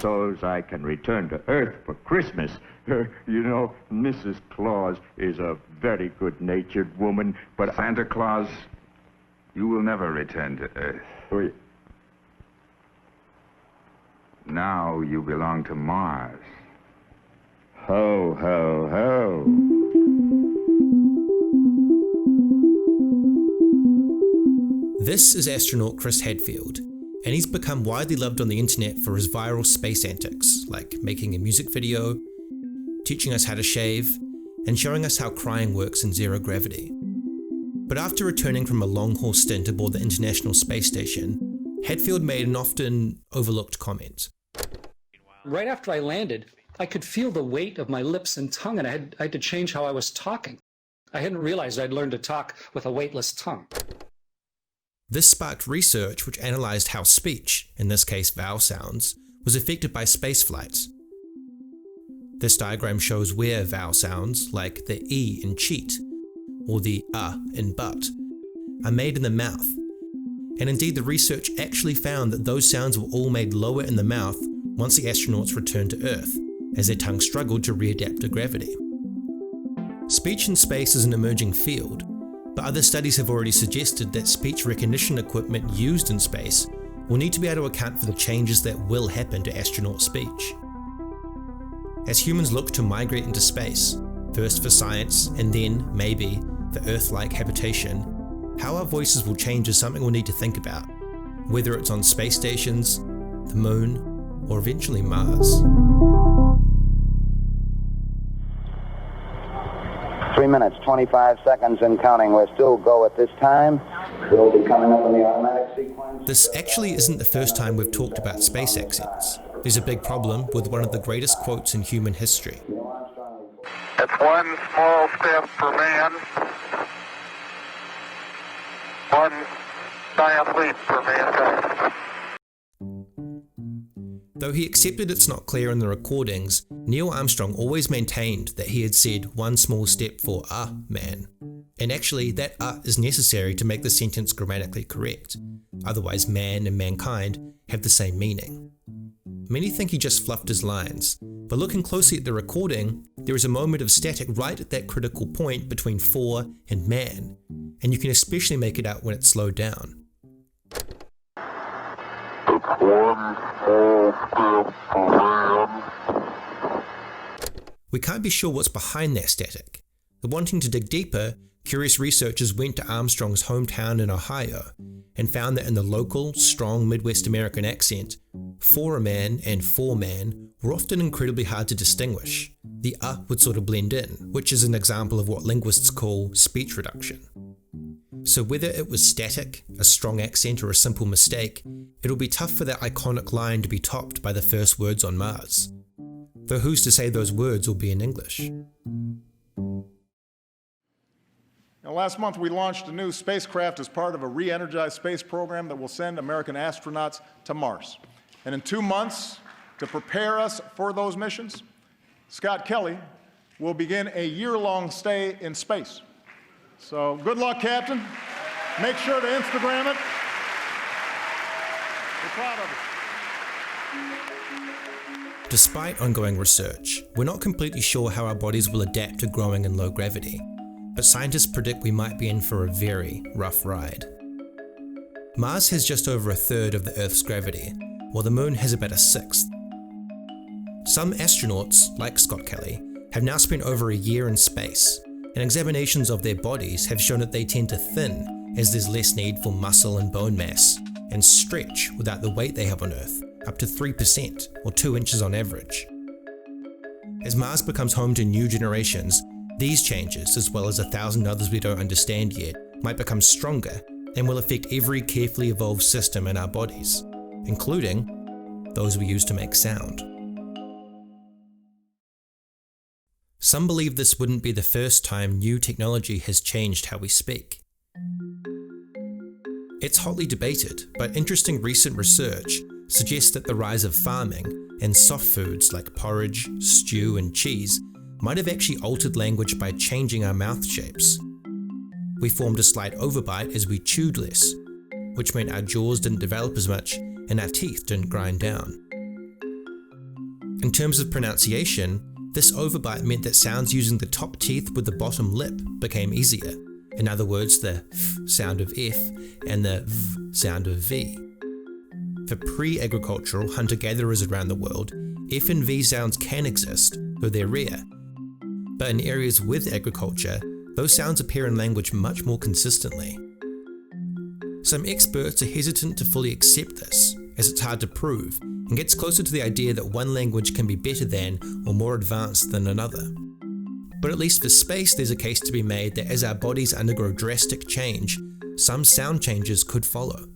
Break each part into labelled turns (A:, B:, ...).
A: so's I can return to Earth for Christmas. You know, Mrs. Claus is a very good-natured woman, but
B: Santa Claus, you will never return to Earth.
A: Oh,
B: Now you belong to Mars.
A: ho, ho, ho.
C: This is astronaut Chris Hadfield, and he's become widely loved on the internet for his viral space antics, like making a music video, teaching us how to shave, and showing us how crying works in zero gravity. But after returning from a long-haul stint aboard the International Space Station, Hadfield made an often overlooked comment.
D: Right after I landed, I could feel the weight of my lips and tongue, and I had to change how I was talking. I hadn't realized I'd learned to talk with a weightless tongue.
C: This sparked research which analysed how speech, in this case vowel sounds, was affected by spaceflight. This diagram shows where vowel sounds, like the E in cheat, or the in but, are made in the mouth. And indeed the research actually found that those sounds were all made lower in the mouth once the astronauts returned to Earth, as their tongues struggled to readapt to gravity. Speech in space is an emerging field, but other studies have already suggested that speech recognition equipment used in space will need to be able to account for the changes that will happen to astronaut speech. As humans look to migrate into space, first for science and then, maybe, for Earth-like habitation, how our voices will change is something we'll need to think about, whether it's on space stations, the moon, or eventually Mars.
E: 3 minutes, 25 seconds and counting. We're still go at this time. We'll be coming up in the automatic sequence.
C: This actually isn't the first time we've talked about space accents. There's a big problem with one of the greatest quotes in human history.
F: It's one small step for man, one giant leap for mankind.
C: Though he accepted it's not clear in the recordings, Neil Armstrong always maintained that he had said one small step for a man. And actually, that is necessary to make the sentence grammatically correct. Otherwise, man and mankind have the same meaning. Many think he just fluffed his lines, but looking closely at the recording, there is a moment of static right at that critical point between for and man, and you can especially make it out when it's slowed down. We can't be sure what's behind that static, but wanting to dig deeper, curious researchers went to Armstrong's hometown in Ohio and found that in the local, strong Midwest American accent, for a man and for man were often incredibly hard to distinguish. The would sort of blend in, which is an example of what linguists call speech reduction. So whether it was static, a strong accent, or a simple mistake, it'll be tough for that iconic line to be topped by the first words on Mars. Though who's to say those words will be in English?
G: Now, last month we launched a new spacecraft as part of a re-energized space program that will send American astronauts to Mars. And in 2 months, to prepare us for those missions, Scott Kelly will begin a year-long stay in space. So good luck, Captain. Make sure to Instagram it. We're proud of it.
C: Despite ongoing research, we're not completely sure how our bodies will adapt to growing in low gravity, but scientists predict we might be in for a very rough ride. Mars has just over a third of the Earth's gravity, while the Moon has about a sixth. Some astronauts, like Scott Kelly, have now spent over a year in space, and examinations of their bodies have shown that they tend to thin as there's less need for muscle and bone mass, and stretch without the weight they have on Earth, up to 3% or 2 inches on average. As Mars becomes home to new generations, these changes, as well as 1,000 others we don't understand yet, might become stronger and will affect every carefully evolved system in our bodies, including those we use to make sound. Some believe this wouldn't be the first time new technology has changed how we speak. It's hotly debated, but interesting recent research suggests that the rise of farming and soft foods like porridge, stew, and cheese might have actually altered language by changing our mouth shapes. We formed a slight overbite as we chewed less, which meant our jaws didn't develop as much and our teeth didn't grind down. In terms of pronunciation, this overbite meant that sounds using the top teeth with the bottom lip became easier. In other words, the f sound of F and the v sound of V. For pre-agricultural hunter-gatherers around the world, F and V sounds can exist, though they're rare. But in areas with agriculture, those sounds appear in language much more consistently. Some experts are hesitant to fully accept this, as it's hard to prove, and gets closer to the idea that one language can be better than or more advanced than another. But at least for space, there's a case to be made that as our bodies undergo drastic change, some sound changes could follow.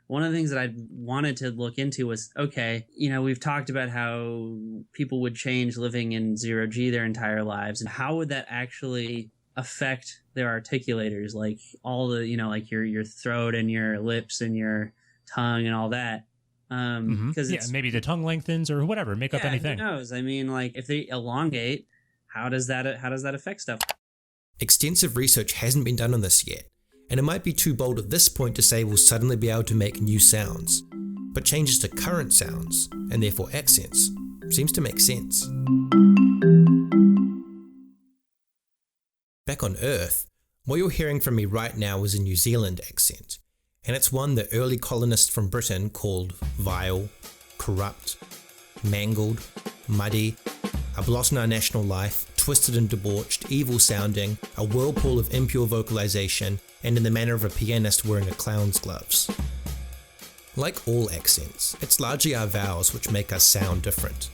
H: One of the things that I wanted to look into was, okay, we've talked about how people would change living in 0G their entire lives, and how would that actually affect their articulators, like all the, like your throat and your lips and your tongue and all that. Because
I: maybe the tongue lengthens or whatever, make up anything.
H: Who knows? I mean, like if they elongate, how does that affect stuff?
C: Extensive research hasn't been done on this yet, and it might be too bold at this point to say we'll suddenly be able to make new sounds, but changes to current sounds, and therefore accents, seems to make sense. Back on Earth, what you're hearing from me right now is a New Zealand accent, and it's one the early colonists from Britain called vile, corrupt, mangled, muddy, a blot in our national life, twisted and debauched, evil sounding, a whirlpool of impure vocalization, and in the manner of a pianist wearing a clown's gloves. Like all accents, it's largely our vowels which make us sound different.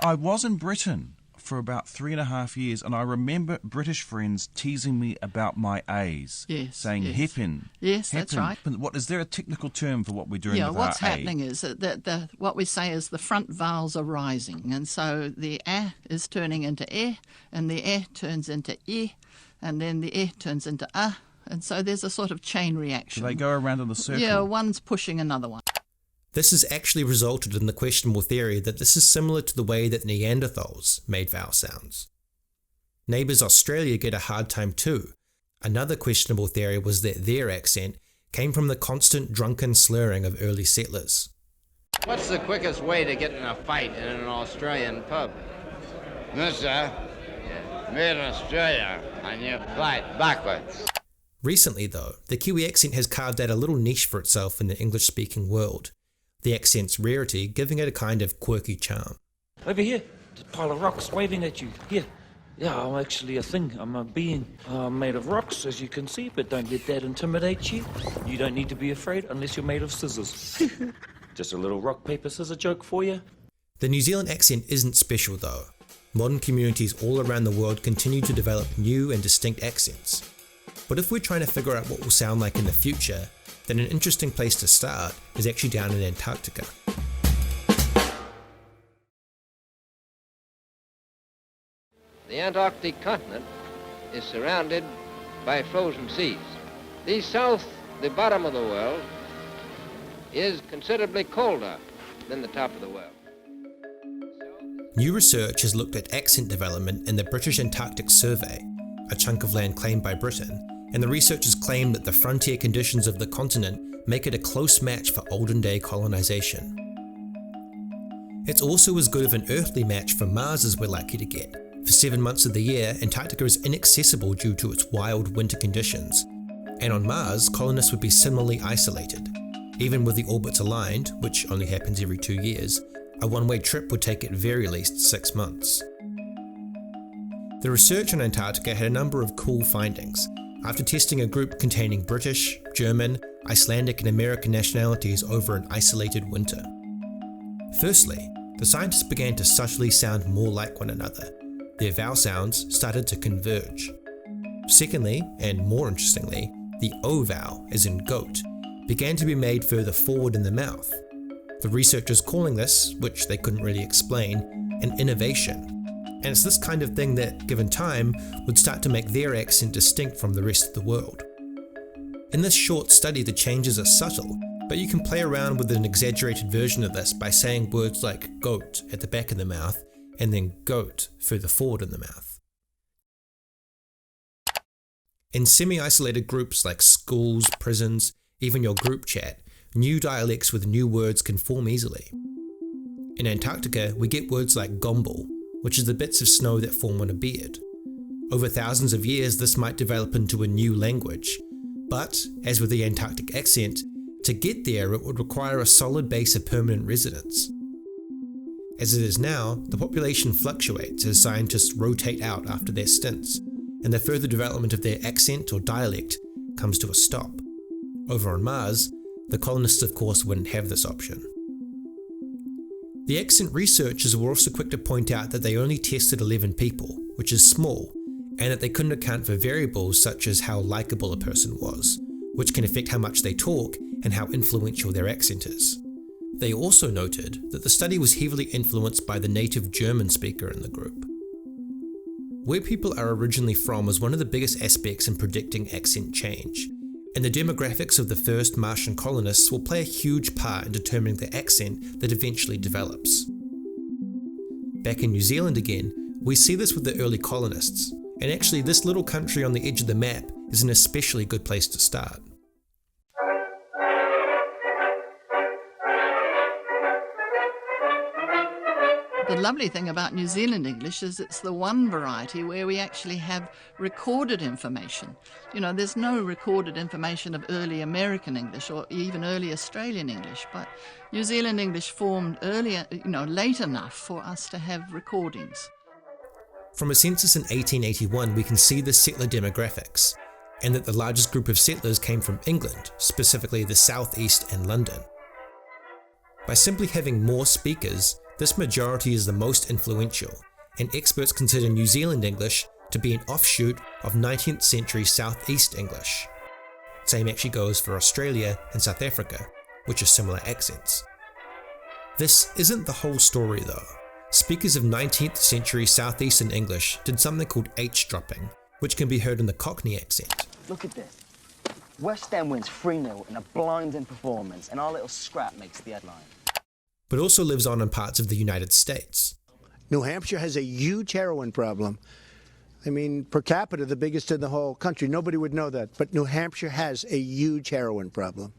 J: I was in Britain for about 3.5 years, and I remember British friends teasing me about my A's, saying heppin.
K: Yes, that's right.
J: What is there a technical term for what we're doing with our A?
K: What's happening is that what we say is the front vowels are rising, and so the A is turning into E, and the E turns into E, and then the E turns into A, and so there's a sort of chain reaction.
J: Do they go around in a circle?
K: Yeah, one's pushing another one.
C: This has actually resulted in the questionable theory that this is similar to the way that Neanderthals made vowel sounds. Neighbours Australia get a hard time too. Another questionable theory was that their accent came from the constant drunken slurring of early settlers.
L: What's the quickest way to get in a fight in an Australian pub? Mister, we're in Australia and you fight backwards.
C: Recently though, the Kiwi accent has carved out a little niche for itself in the English-speaking world, the accent's rarity giving it a kind of quirky charm.
M: Over here, there's a pile of rocks waving at you. Here. Yeah, I'm actually a thing. I'm a being made of rocks, as you can see, but don't let that intimidate you. You don't need to be afraid unless you're made of scissors. Just a little rock, paper, scissors joke for you.
C: The New Zealand accent isn't special though. Modern communities all around the world continue to develop new and distinct accents. But if we're trying to figure out what we'll sound like in the future, then an interesting place to start is actually down in Antarctica.
L: The Antarctic continent is surrounded by frozen seas. The south, the bottom of the world, is considerably colder than the top of the world.
C: New research has looked at accent development in the British Antarctic Survey, a chunk of land claimed by Britain, and the researchers claim that the frontier conditions of the continent make it a close match for olden-day colonization. It's also as good of an earthly match for Mars as we're likely to get. For 7 months of the year, Antarctica is inaccessible due to its wild winter conditions, and on Mars, colonists would be similarly isolated. Even with the orbits aligned, which only happens every 2 years, a one-way trip would take at very least 6 months. The research on Antarctica had a number of cool findings. After testing a group containing British, German, Icelandic and American nationalities over an isolated winter. Firstly, the scientists began to subtly sound more like one another. Their vowel sounds started to converge. Secondly, and more interestingly, the O vowel, as in goat, began to be made further forward in the mouth. The researchers calling this, which they couldn't really explain, an innovation. And it's this kind of thing that, given time, would start to make their accent distinct from the rest of the world. In this short study, the changes are subtle, but you can play around with an exaggerated version of this by saying words like goat at the back of the mouth, and then goat further forward in the mouth. In semi-isolated groups like schools, prisons, even your group chat, new dialects with new words can form easily. In Antarctica, we get words like gomble, which is the bits of snow that form on a beard. Over thousands of years, this might develop into a new language, but, as with the Antarctic accent, to get there it would require a solid base of permanent residence. As it is now, the population fluctuates as scientists rotate out after their stints, and the further development of their accent or dialect comes to a stop. Over on Mars, the colonists of course wouldn't have this option. The accent researchers were also quick to point out that they only tested 11 people, which is small, and that they couldn't account for variables such as how likable a person was, which can affect how much they talk and how influential their accent is. They also noted that the study was heavily influenced by the native German speaker in the group. Where people are originally from is one of the biggest aspects in predicting accent change, and the demographics of the first Martian colonists will play a huge part in determining the accent that eventually develops. Back in New Zealand again, we see this with the early colonists, and actually this little country on the edge of the map is an especially good place to start.
K: The lovely thing about New Zealand English is it's the one variety where we actually have recorded information. You know, there's no recorded information of early American English or even early Australian English, but New Zealand English formed earlier, late enough for us to have recordings.
C: From a census in 1881, we can see the settler demographics, and that the largest group of settlers came from England, specifically the southeast and London. By simply having more speakers, this majority is the most influential, and experts consider New Zealand English to be an offshoot of 19th century Southeast English. Same actually goes for Australia and South Africa, which are similar accents. This isn't the whole story though. Speakers of 19th century Southeastern English did something called H-dropping, which can be heard in the Cockney accent.
N: Look at this. West End wins 3-0 in a blinding performance, and our little scrap makes the headline.
C: But also lives on in parts of the United States.
O: New Hampshire has a huge heroin problem. I mean, per capita, the biggest in the whole country. Nobody would know that, but New Hampshire has a huge heroin problem.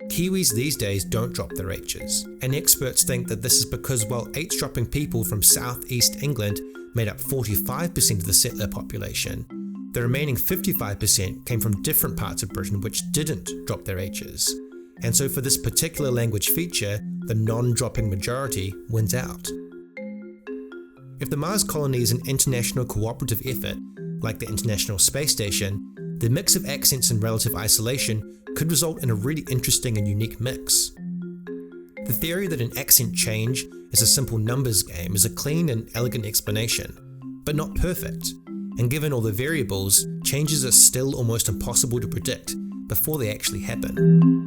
C: Kiwis these days don't drop their H's, and experts think that this is because while H-dropping people from southeast England made up 45% of the settler population, the remaining 55% came from different parts of Britain which didn't drop their H's. And so for this particular language feature, the non-dropping majority wins out. If the Mars colony is an international cooperative effort, like the International Space Station, the mix of accents and relative isolation could result in a really interesting and unique mix. The theory that an accent change is a simple numbers game is a clean and elegant explanation, but not perfect, and given all the variables, changes are still almost impossible to predict before they actually happen.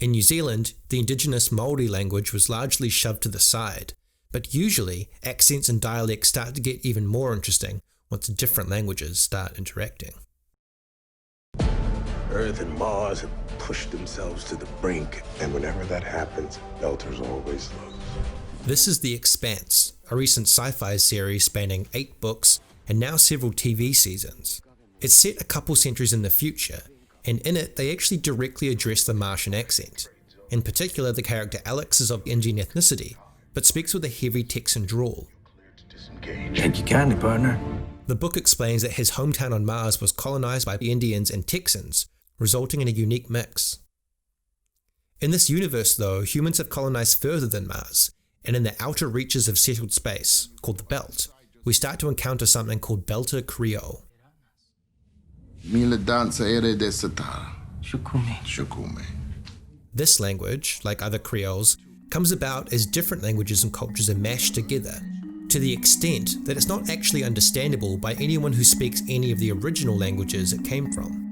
C: In New Zealand, the indigenous Māori language was largely shoved to the side, but usually accents and dialects start to get even more interesting once different languages start interacting.
P: Earth and Mars have pushed themselves to the brink, and whenever that happens, Belters always lose.
C: This is The Expanse, a recent sci-fi series spanning 8 books and now several TV seasons. It's set a couple centuries in the future, and in it they actually directly address the Martian accent. In particular, the character Alex is of Indian ethnicity, but speaks with a heavy Texan drawl.
P: Thank you kindly, partner.
C: The book explains that his hometown on Mars was colonized by Indians and Texans, resulting in a unique mix. In this universe though, humans have colonized further than Mars, and in the outer reaches of settled space, called the Belt, we start to encounter something called Belter Creole. This language, like other Creoles, comes about as different languages and cultures are mashed together, to the extent that it's not actually understandable by anyone who speaks any of the original languages it came from.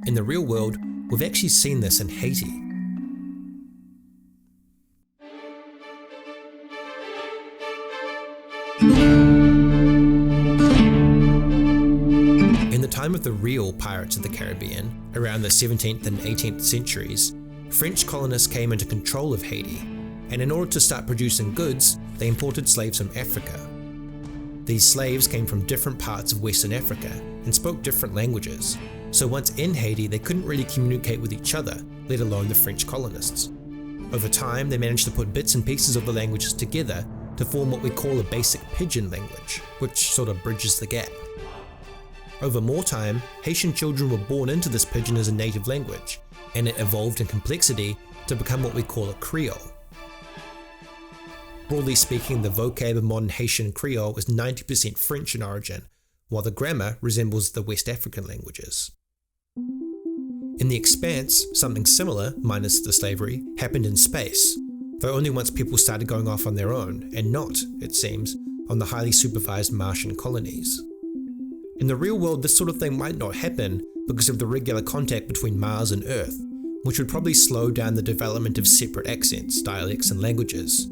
C: In the real world, we've actually seen this in Haiti. In the time of the real Pirates of the Caribbean, around the 17th and 18th centuries, French colonists came into control of Haiti, and in order to start producing goods, they imported slaves from Africa. These slaves came from different parts of Western Africa and spoke different languages, so once in Haiti they couldn't really communicate with each other, let alone the French colonists. Over time, they managed to put bits and pieces of the languages together to form what we call a basic pidgin language, which sort of bridges the gap. Over more time, Haitian children were born into this pidgin as a native language, and it evolved in complexity to become what we call a Creole. Broadly speaking, the vocab of modern Haitian Creole is 90% French in origin, while the grammar resembles the West African languages. In the Expanse, something similar, minus the slavery, happened in space, though only once people started going off on their own, and not, it seems, on the highly supervised Martian colonies. In the real world, this sort of thing might not happen because of the regular contact between Mars and Earth, which would probably slow down the development of separate accents, dialects, and languages.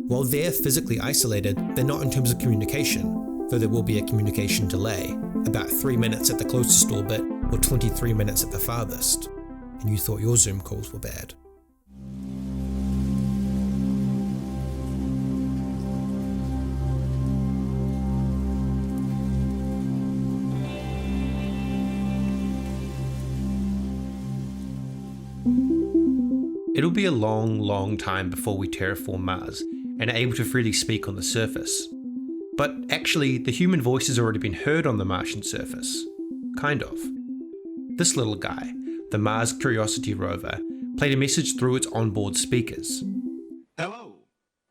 C: While they're physically isolated, they're not in terms of communication, though there will be a communication delay, about 3 minutes at the closest orbit or 23 minutes at the farthest. And you thought your Zoom calls were bad. It'll be a long time before we terraform Mars and are able to freely speak on the surface. But actually, the human voice has already been heard on the Martian surface. Kind of. This little guy, the Mars Curiosity rover, played a message through its onboard speakers.
Q: Hello,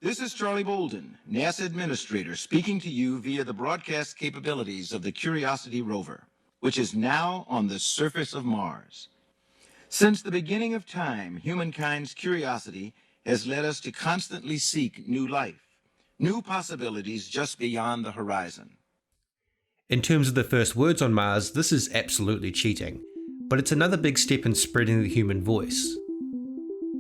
Q: this is Charlie Bolden, NASA Administrator, speaking to you via the broadcast capabilities of the Curiosity rover, which is now on the surface of Mars. Since the beginning of time, humankind's curiosity has led us to constantly seek new life, new possibilities just beyond the horizon.
C: In terms of the first words on Mars, this is absolutely cheating, but it's another big step in spreading the human voice.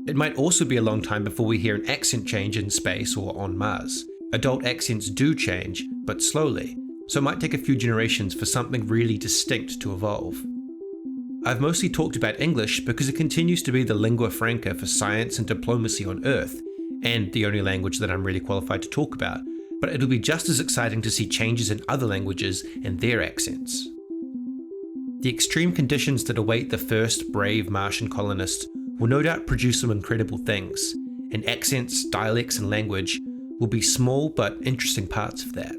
C: It might also be a long time before we hear an accent change in space or on Mars. Adult accents do change, but slowly, so it might take a few generations for something really distinct to evolve. I've mostly talked about English because it continues to be the lingua franca for science and diplomacy on Earth, and the only language that I'm really qualified to talk about, but it'll be just as exciting to see changes in other languages and their accents. The extreme conditions that await the first brave Martian colonists will no doubt produce some incredible things, and accents, dialects, and language will be small but interesting parts of that.